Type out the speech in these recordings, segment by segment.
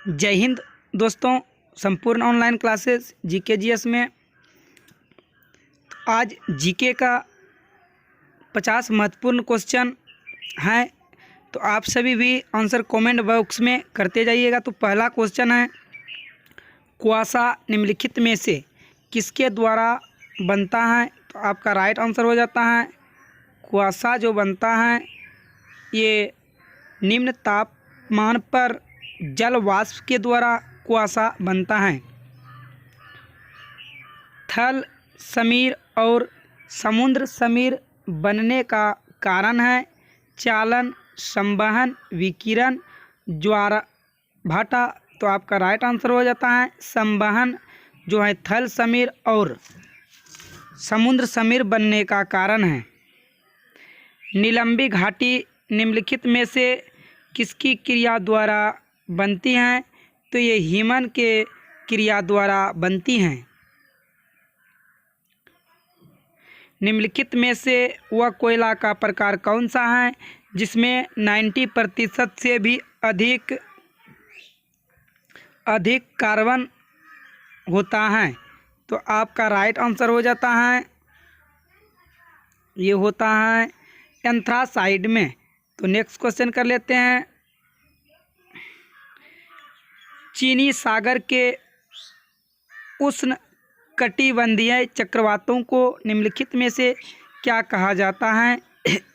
जय हिंद दोस्तों। संपूर्ण ऑनलाइन क्लासेस जीके जीएस में आज जीके का 50 महत्वपूर्ण क्वेश्चन हैं, तो आप सभी भी आंसर कमेंट बॉक्स में करते जाइएगा। तो पहला क्वेश्चन है, कुआसा निम्नलिखित में से किसके द्वारा बनता है? तो आपका राइट आंसर हो जाता है कुआसा जो बनता है ये निम्न तापमान पर जल वाष्प के द्वारा कुआसा बनता है। थल समीर और समुद्र समीर बनने का कारण है चालन, संवहन, विकिरण, ज्वार भाटा। तो आपका राइट आंसर हो जाता है संवहन जो है थल समीर और समुद्र समीर बनने का कारण है। नीलंबी घाटी निम्नलिखित में से किसकी क्रिया द्वारा बनती हैं? तो ये हिमन के क्रिया द्वारा बनती हैं। निम्नलिखित में से वह कोयला का प्रकार कौन सा है जिसमें 90% से भी अधिक कार्बन होता है? तो आपका राइट आंसर हो जाता है ये होता है एंथ्रासाइड में। तो नेक्स्ट क्वेश्चन कर लेते हैं, चीनी सागर के उष्ण कटिबंधीय चक्रवातों को निम्नलिखित में से क्या कहा जाता है?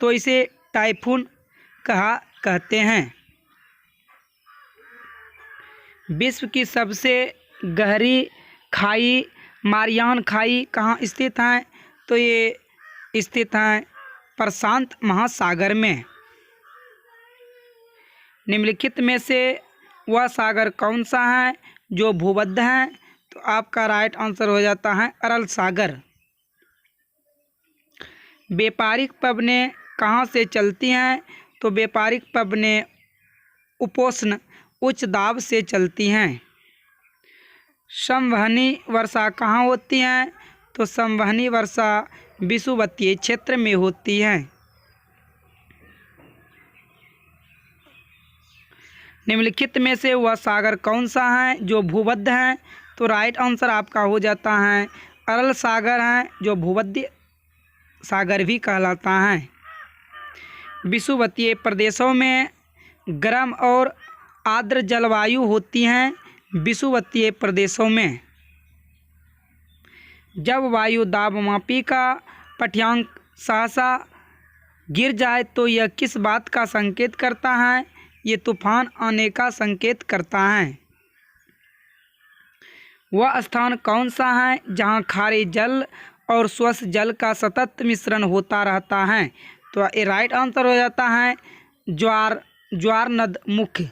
तो इसे टाइफून कहते हैं। विश्व की सबसे गहरी खाई मारियान खाई कहाँ स्थित है? तो ये स्थित है प्रशांत महासागर में। निम्नलिखित में से वह सागर कौन सा है जो भूमध्य है? तो आपका राइट आंसर हो जाता है अरल सागर। व्यापारिक पवनें कहाँ से चलती हैं? तो व्यापारिक पवनें उपोष्ण उच्च दाब से चलती हैं। संवहनी वर्षा कहाँ होती है? तो संवहनी वर्षा विषुवतीय क्षेत्र में होती है। निम्नलिखित में से वह सागर कौन सा है जो भूमध्य है? तो राइट आंसर आपका हो जाता है अरल सागर है जो भूमध्य सागर भी कहलाता है। विषुवतीय प्रदेशों में गर्म और आर्द्र जलवायु होती हैं। विषुवतीय प्रदेशों में जब वायु दाबमापी का पाठ्यांक सहसा गिर जाए तो यह किस बात का संकेत करता है? ये तूफान आने का संकेत करता है। वह स्थान कौन सा है जहाँ खारे जल और स्वच्छ जल का सतत मिश्रण होता रहता है? तो ये राइट आंसर हो जाता है ज्वार नद मुख्य।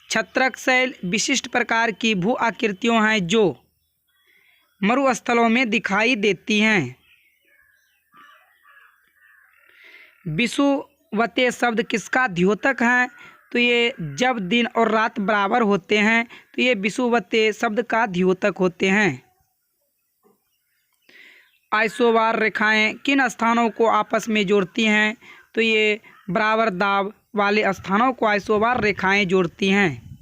छत्रक शैल विशिष्ट प्रकार की भू आकृतियों हैं जो मरुस्थलों में दिखाई देती हैं। विषुवतीय शब्द किसका द्योतक है? तो ये जब दिन और रात बराबर होते हैं तो ये विषुवतीय शब्द का द्योतक होते हैं। आइसोबार रेखाएं किन स्थानों को आपस में जोड़ती हैं? तो ये बराबर दाब वाले स्थानों को आइसोबार रेखाएं जोड़ती हैं।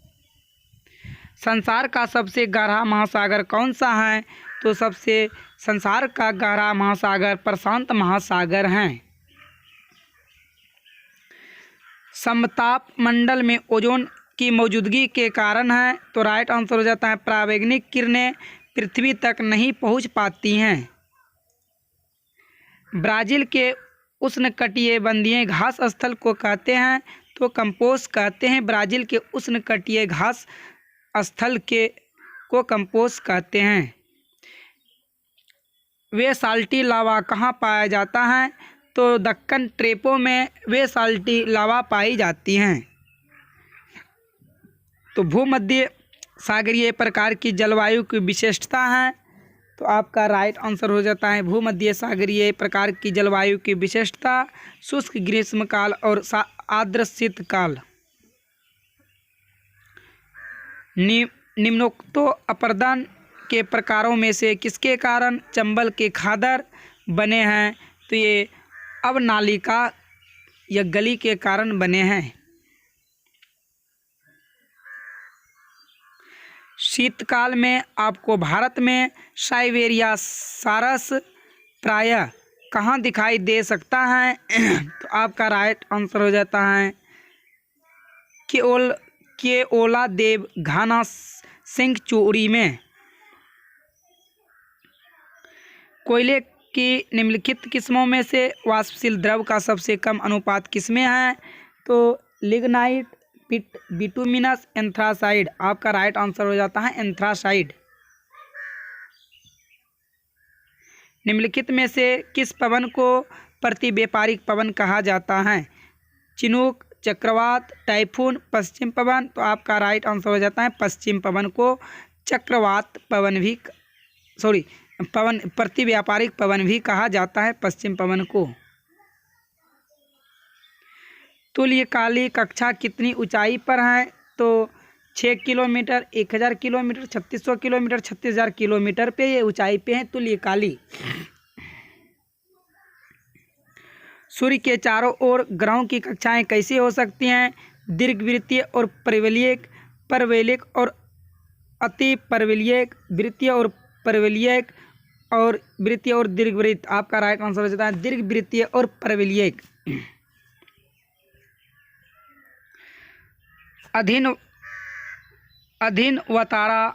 संसार का सबसे गहरा महासागर कौन सा है? तो संसार का गहरा महासागर प्रशांत महासागर है। समताप मंडल में ओजोन की मौजूदगी के कारण है। तो राइट आंसर हो जाता है परावैंगनिक किरणें पृथ्वी तक नहीं पहुंच पाती हैं। ब्राज़ील के उष्णकटिबंधीय घास स्थल को कहते हैं? तो कंपोज कहते हैं। ब्राज़ील के उष्णकटिबंधीय घास स्थल को कंपोज कहते हैं। वे साल्टी लावा कहाँ पाया जाता है? तो दक्कन ट्रेपो में वे साल्टी लावा पाई जाती हैं। तो भूमध्य सागरीय प्रकार की जलवायु की विशेषता है। तो आपका राइट आंसर हो जाता है भूमध्य सागरीय प्रकार की जलवायु की विशेषता शुष्क ग्रीष्मकाल और आर्द्र शीतकाल। निम्नोक्तो अपर्दन के प्रकारों में से किसके कारण चंबल के खादर बने हैं? तो ये अवनालिका या गली के कारण बने हैं। शीतकाल में आपको भारत में साइबेरिया सारस प्रायः कहाँ दिखाई दे सकता है? तो आपका राइट आंसर हो जाता है केओलादेव घाना सेंचुरी में। कोयले की निम्नलिखित किस्मों में से वाष्पशील द्रव का सबसे कम अनुपात किसमें है? तो लिग्नाइट, बिटुमिनस, एंथ्रासाइड। आपका राइट आंसर हो जाता है एंथ्रासाइड। निम्नलिखित में से किस पवन को प्रतिव्यापारिक पवन कहा जाता है? चिनूक, चक्रवात, टाइफून, पश्चिम पवन। तो आपका राइट आंसर हो जाता है पश्चिम पवन को चक्रवात पवन भी प्रतिव्यापारिक पवन भी कहा जाता है पश्चिम पवन को। तुल्यकाली कक्षा कितनी ऊंचाई पर है? तो 6 किलोमीटर, 1000 किलोमीटर, 3600 किलोमीटर, 36,000 किलोमीटर पे ये ऊंचाई पे है तुल्यकाली। सूर्य के चारों ओर ग्रहों की कक्षाएं कैसी हो सकती हैं? दीर्घवृत्तीय और परवलयिक, परवलयिक और अति परवलयिक, वृत्तीय और परवलयिक और वृत्तीय और दीर्घवृत्त। आपका राइट आंसर हो जाता है दीर्घवृत्तीय और परवलयिक। अधीनवतारा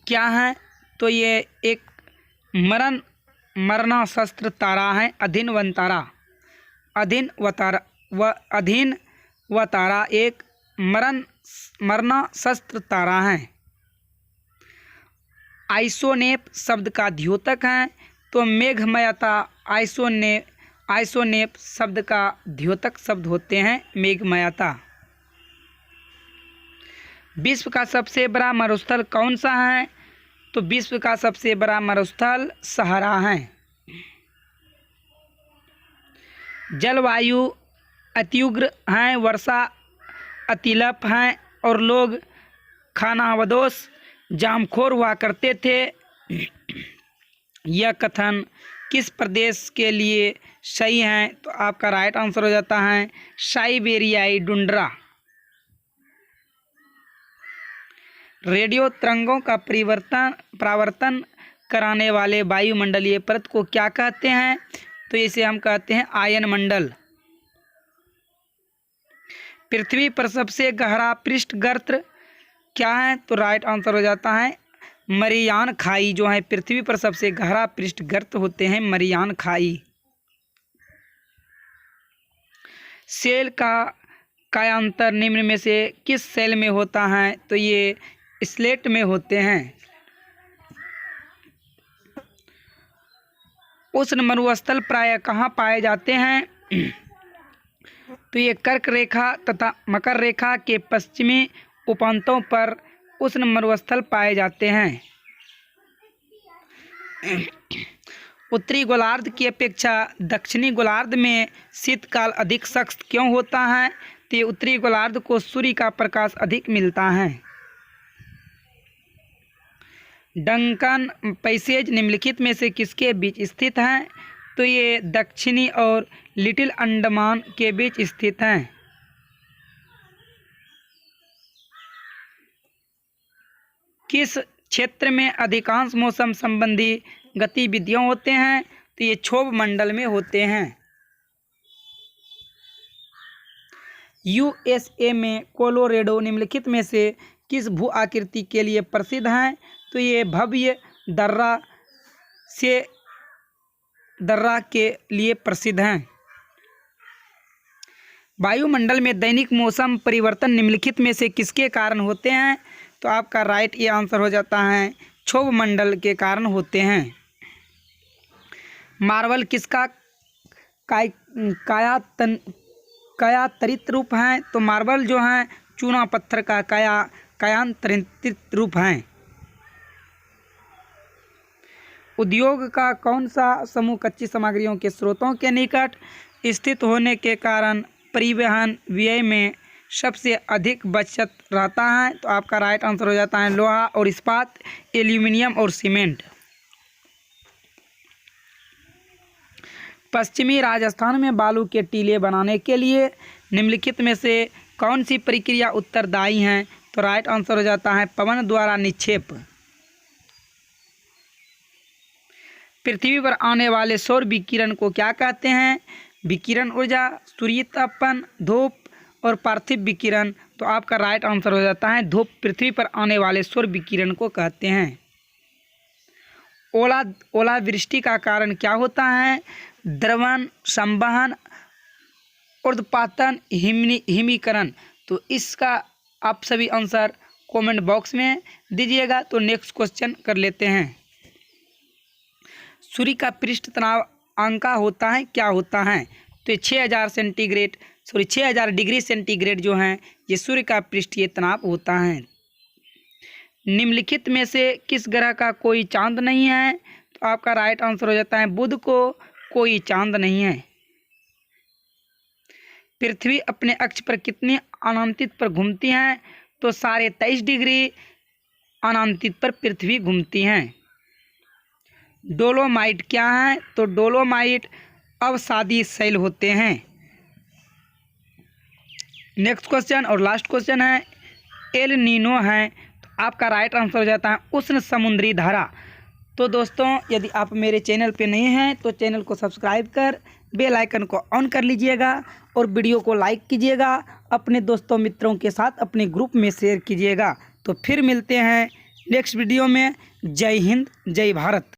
क्या है? तो ये एक मरणशस्त्र तारा है अधीनवतारा। अधीनवतारा एक मरणशस्त्र तारा है। आइसोनेप शब्द का द्योतक है? तो मेघमयता। आइसोनेप शब्द का द्योतक शब्द होते हैं मेघमयता। विश्व का सबसे बड़ा मरुस्थल कौन सा है? तो विश्व का सबसे बड़ा मरुस्थल सहारा है। जलवायु अत्युग्र हैं, वर्षा अतिलप हैं और लोग खानाबदोश जामखोर हुआ करते थे। यह कथन किस प्रदेश के लिए सही है? तो आपका राइट आंसर हो जाता है साइबेरियाई टुंड्रा। रेडियो तरंगों का परावर्तन कराने वाले वायुमंडलीय परत को क्या कहते हैं? तो इसे हम कहते हैं आयन मंडल। पृथ्वी पर सबसे गहरा पृष्ठ गर्त क्या है? तो राइट आंसर हो जाता है मरियान खाई। जो है पृथ्वी पर सबसे गहरा पृष्ठ गर्त होते हैं मरियान खाई। सेल का कायांतर निम्न में से किस सेल में होता है? तो ये स्लेट में होते हैं। उष्ण मरुस्थल प्रायः कहाँ पाए जाते हैं? तो ये कर्क रेखा तथा मकर रेखा के पश्चिमी उपांतों पर उष्ण मरुस्थल पाए जाते हैं। उत्तरी गोलार्ध की अपेक्षा दक्षिणी गोलार्ध में शीतकाल अधिक सख्त क्यों होता है? तो ये उत्तरी गोलार्ध को सूर्य का प्रकाश अधिक मिलता है। डंकन पैसेज निम्नलिखित में से किसके बीच स्थित है? तो ये दक्षिणी और लिटिल अंडमान के बीच स्थित हैं। किस क्षेत्र में अधिकांश मौसम संबंधी गतिविधियां होते हैं? तो ये क्षोभ मंडल में होते हैं। यूएसए में कोलोरेडो निम्नलिखित में से किस भू आकृति के लिए प्रसिद्ध हैं? तो ये भव्य दर्रा के लिए प्रसिद्ध हैं। वायुमंडल में दैनिक मौसम परिवर्तन निम्नलिखित में से किसके कारण होते हैं? तो आपका राइट ये आंसर हो जाता है क्षोभ मंडल के कारण होते हैं। मार्बल किसका कायांतरित रूप है? तो मार्बल जो है चूना पत्थर का कायांतरित रूप है। उद्योग का कौन सा समूह कच्ची सामग्रियों के स्रोतों के निकट स्थित होने के कारण परिवहन व्यय में सबसे अधिक बचत रहता है? तो आपका राइट आंसर हो जाता है लोहा और इस्पात, एल्यूमिनियम और सीमेंट। पश्चिमी राजस्थान में बालू के टीले बनाने के लिए निम्नलिखित में से कौन सी प्रक्रिया उत्तरदायी है? तो राइट आंसर हो जाता है पवन द्वारा निक्षेप। पृथ्वी पर आने वाले सौर विकिरण को क्या कहते हैं? विकिरण ऊर्जा, सूर्य तापन, धूप और पार्थिव विकिरण। तो आपका राइट आंसर हो जाता है धूप पृथ्वी पर आने वाले सौर विकिरण को कहते हैं। ओलावृष्टि का कारण क्या होता है? द्रवण, संवहन, ऊर्ध्वपातन, हिमीकरण। तो इसका आप सभी आंसर कमेंट बॉक्स में दीजिएगा। तो नेक्स्ट क्वेश्चन कर लेते हैं। सूर्य का पृष्ठ तनाव अंका होता है, क्या होता है? तो 6000 डिग्री सेंटीग्रेड जो है ये सूर्य का पृष्ठीय तनाव होता है। निम्नलिखित में से किस ग्रह का कोई चांद नहीं है? तो आपका राइट आंसर हो जाता है बुध को कोई चांद नहीं है। पृथ्वी अपने अक्ष पर कितनी अनांतित पर घूमती है? तो 23.5 डिग्री अनांतित पर पृथ्वी घूमती है। डोलोमाइट क्या है? तो डोलोमाइट अवसादी शैल होते हैं। नेक्स्ट क्वेश्चन और लास्ट क्वेश्चन है, एल नीनो है। तो आपका राइट आंसर हो जाता है उष्ण समुद्री धारा। तो दोस्तों यदि आप मेरे चैनल पे नए हैं तो चैनल को सब्सक्राइब कर बेल आइकन को ऑन कर लीजिएगा और वीडियो को लाइक कीजिएगा, अपने दोस्तों मित्रों के साथ अपने ग्रुप में शेयर कीजिएगा। तो फिर मिलते हैं नेक्स्ट वीडियो में। जय हिंद, जय भारत।